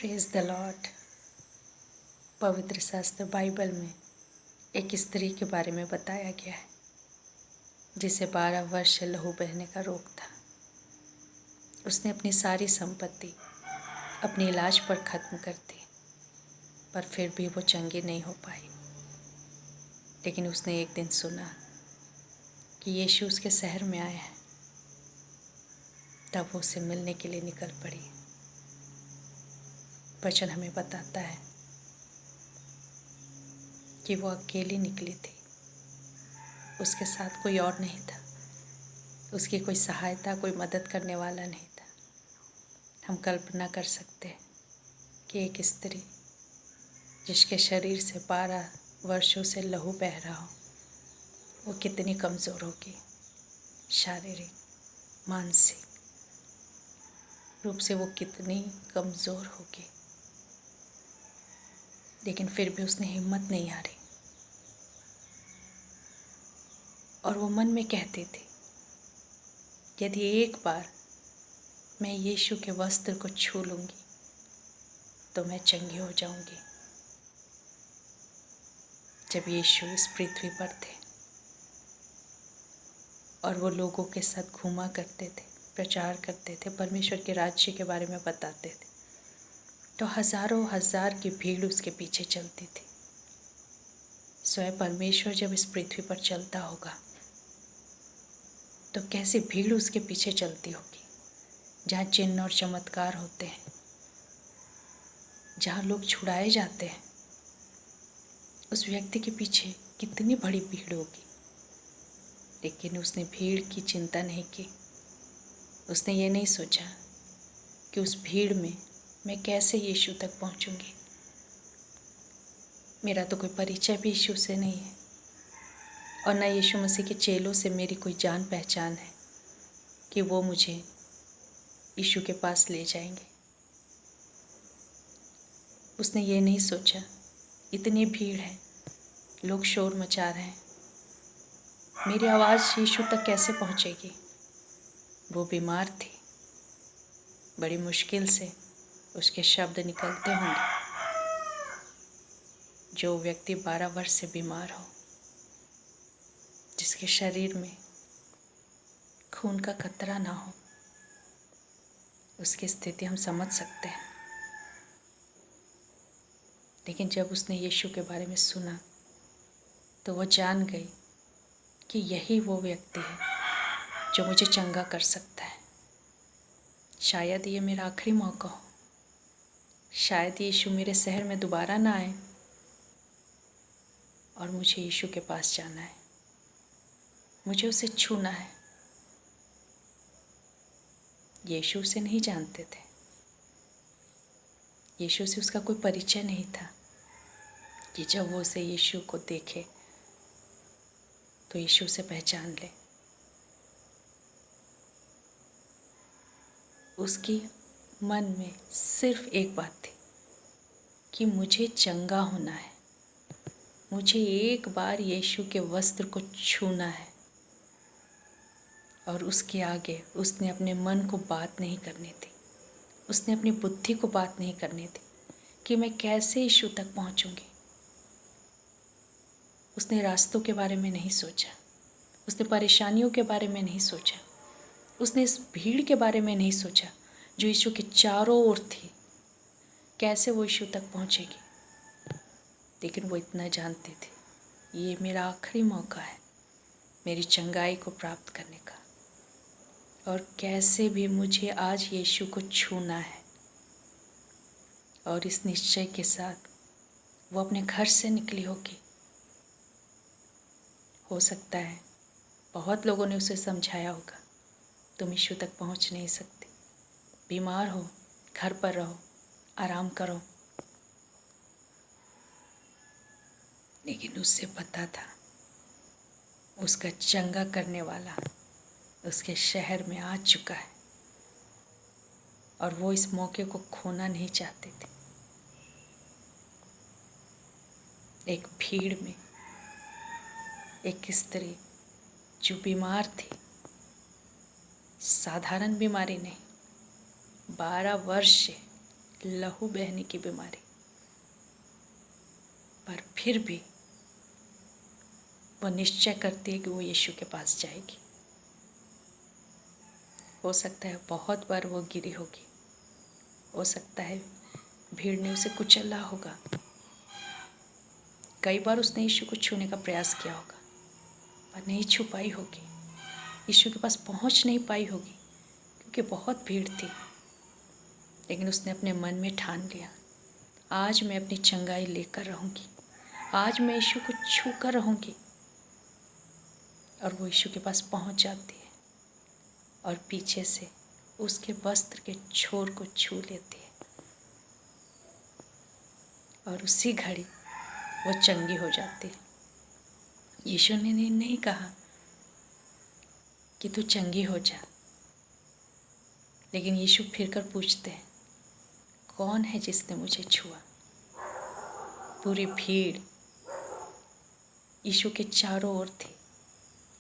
Praise the Lord. पवित्र शास्त्र Bible में एक स्त्री के बारे में बताया गया है जिसे 12 वर्ष से लहू बहने का रोग था। उसने अपनी सारी संपत्ति अपने इलाज पर ख़त्म कर दी, पर फिर भी वो चंगी नहीं हो पाई। लेकिन उसने एक दिन सुना कि यीशु उसके शहर में आए हैं, तब वो उसे मिलने के लिए निकल पड़ी। वचन हमें बताता है कि वो अकेली निकली थी, उसके साथ कोई और नहीं था, उसकी कोई सहायता, कोई मदद करने वाला नहीं था। हम कल्पना कर सकते हैं कि एक स्त्री जिसके शरीर से 12 वर्षों से लहू बह रहा हो, वो कितनी कमज़ोर होगी, शारीरिक मानसिक रूप से वो कितनी कमज़ोर होगी। लेकिन फिर भी उसने हिम्मत नहीं हारी और वो मन में कहती थी, यदि एक बार मैं यीशु के वस्त्र को छू लूँगी तो मैं चंगी हो जाऊँगी। जब यीशु इस पृथ्वी पर थे और वो लोगों के साथ घूमा करते थे, प्रचार करते थे, परमेश्वर के राज्य के बारे में बताते थे, तो हज़ारों हज़ार की भीड़ उसके पीछे चलती थी। स्वयं परमेश्वर जब इस पृथ्वी पर चलता होगा तो कैसी भीड़ उसके पीछे चलती होगी। जहाँ चिन्ह और चमत्कार होते हैं, जहाँ लोग छुड़ाए जाते हैं, उस व्यक्ति के पीछे कितनी बड़ी भीड़ होगी। लेकिन उसने भीड़ की चिंता नहीं की। उसने ये नहीं सोचा कि उस भीड़ में मैं कैसे यीशु तक पहुंचूंगी। मेरा तो कोई परिचय भी यीशु से नहीं है और न यीशु मसीह के चेलों से मेरी कोई जान पहचान है कि वो मुझे यीशु के पास ले जाएंगे। उसने ये नहीं सोचा इतनी भीड़ है, लोग शोर मचा रहे हैं, मेरी आवाज़ यीशु तक कैसे पहुंचेगी। वो बीमार थी, बड़ी मुश्किल से उसके शब्द निकलते होंगे। जो व्यक्ति 12 वर्ष से बीमार हो, जिसके शरीर में खून का कतरा ना हो, उसकी स्थिति हम समझ सकते हैं। लेकिन जब उसने यीशु के बारे में सुना तो वो जान गई कि यही वो व्यक्ति है जो मुझे चंगा कर सकता है। शायद ये मेरा आखिरी मौका हो, शायद यीशु मेरे शहर में दोबारा ना आए और मुझे यीशु के पास जाना है, मुझे उसे छूना है। यीशु उसे नहीं जानते थे, यीशु से उसका कोई परिचय नहीं था कि जब वो उसे यीशु को देखे तो यीशु से पहचान ले। उसकी मन में सिर्फ एक बात थी कि मुझे चंगा होना है, मुझे एक बार यीशु के वस्त्र को छूना है। और उसके आगे उसने अपने मन को बात नहीं करनी थी, उसने अपनी बुद्धि को बात नहीं करनी थी कि मैं कैसे यीशु तक पहुंचूंगी। उसने रास्तों के बारे में नहीं सोचा, उसने परेशानियों के बारे में नहीं सोचा, उसने इस भीड़ के बारे में नहीं सोचा जो यीशु के चारों ओर थी, कैसे वो यीशु तक पहुंचेगी। लेकिन वो इतना जानती थी, ये मेरा आखिरी मौका है मेरी चंगाई को प्राप्त करने का, और कैसे भी मुझे आज यीशु को छूना है। और इस निश्चय के साथ वो अपने घर से निकली होगी। हो सकता है बहुत लोगों ने उसे समझाया होगा, तुम यीशु तक पहुंच नहीं सकती, बीमार हो, घर पर रहो, आराम करो। लेकिन उससे पता था उसका चंगा करने वाला उसके शहर में आ चुका है और वो इस मौके को खोना नहीं चाहते थे। एक भीड़ में एक स्त्री जो बीमार थी, साधारण बीमारी नहीं, 12 वर्ष से लहू बहने की बीमारी, पर फिर भी वो निश्चय करती है कि वो यीशु के पास जाएगी। हो सकता है बहुत बार वो गिरी होगी, हो सकता है भीड़ ने उसे कुचला होगा, कई बार उसने यीशु को छूने का प्रयास किया होगा पर नहीं छू पाई होगी, यीशु के पास पहुंच नहीं पाई होगी क्योंकि बहुत भीड़ थी। लेकिन उसने अपने मन में ठान लिया, आज मैं अपनी चंगाई लेकर रहूँगी, आज मैं यीशु को छू कर रहूँगी। और वो यीशु के पास पहुंच जाती है और पीछे से उसके वस्त्र के छोर को छू लेती है और उसी घड़ी वो चंगी हो जाती है। यीशु ने नहीं कहा कि तू चंगी हो जा, लेकिन यीशु फिर कर पूछते हैं, कौन है जिसने मुझे छुआ? पूरी भीड़ यीशु के चारों ओर थी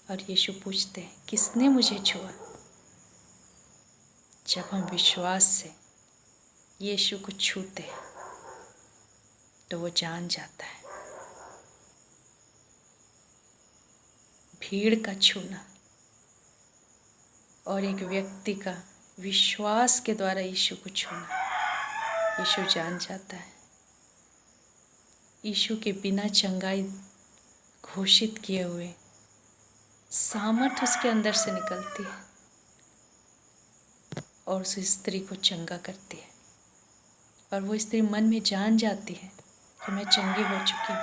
और यीशु पूछते हैं, किसने मुझे छुआ? जब हम विश्वास से यीशु को छूते हैं तो वो जान जाता है। भीड़ का छूना और एक व्यक्ति का विश्वास के द्वारा यीशु को छूना, यीशु जान जाता है। यीशु के बिना चंगाई घोषित किए हुए सामर्थ उसके अंदर से निकलती है और उस स्त्री को चंगा करती है। और वो स्त्री मन में जान जाती है कि मैं चंगी हो चुकी हूँ।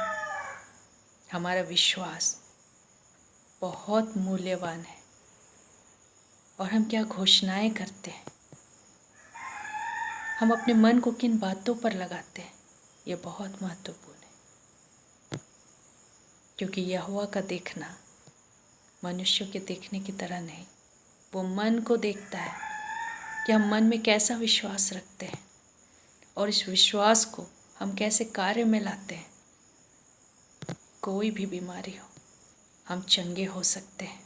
हमारा विश्वास बहुत मूल्यवान है और हम क्या घोषणाएं करते हैं, हम अपने मन को किन बातों पर लगाते हैं, ये बहुत महत्वपूर्ण है। क्योंकि यहोवा का देखना मनुष्यों के देखने की तरह नहीं, वो मन को देखता है कि हम मन में कैसा विश्वास रखते हैं और इस विश्वास को हम कैसे कार्य में लाते हैं। कोई भी बीमारी हो, हम चंगे हो सकते हैं।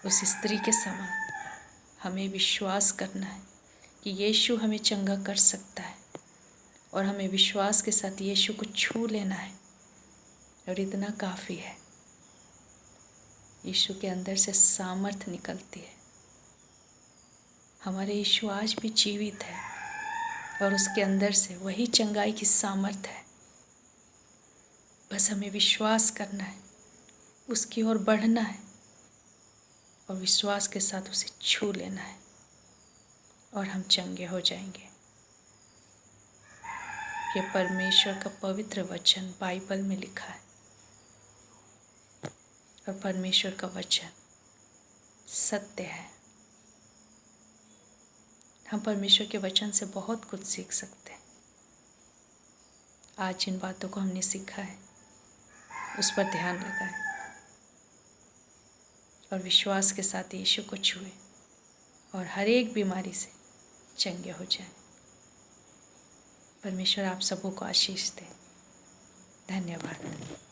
उस स्त्री के समान हमें विश्वास करना है कि यीशु हमें चंगा कर सकता है और हमें विश्वास के साथ यीशु को छू लेना है और इतना काफ़ी है। यीशु के अंदर से सामर्थ निकलती है। हमारे यीशु आज भी जीवित है और उसके अंदर से वही चंगाई की सामर्थ है। बस हमें विश्वास करना है, उसकी ओर बढ़ना है और विश्वास के साथ उसे छू लेना है और हम चंगे हो जाएंगे। ये परमेश्वर का पवित्र वचन बाइबल में लिखा है और परमेश्वर का वचन सत्य है। हम परमेश्वर के वचन से बहुत कुछ सीख सकते हैं। आज जिन बातों को हमने सीखा है उस पर ध्यान लगाएं और विश्वास के साथ यीशु को छुए और हर एक बीमारी से चंगे हो जाएं। परमेश्वर आप सबों को आशीष दे। धन्यवाद।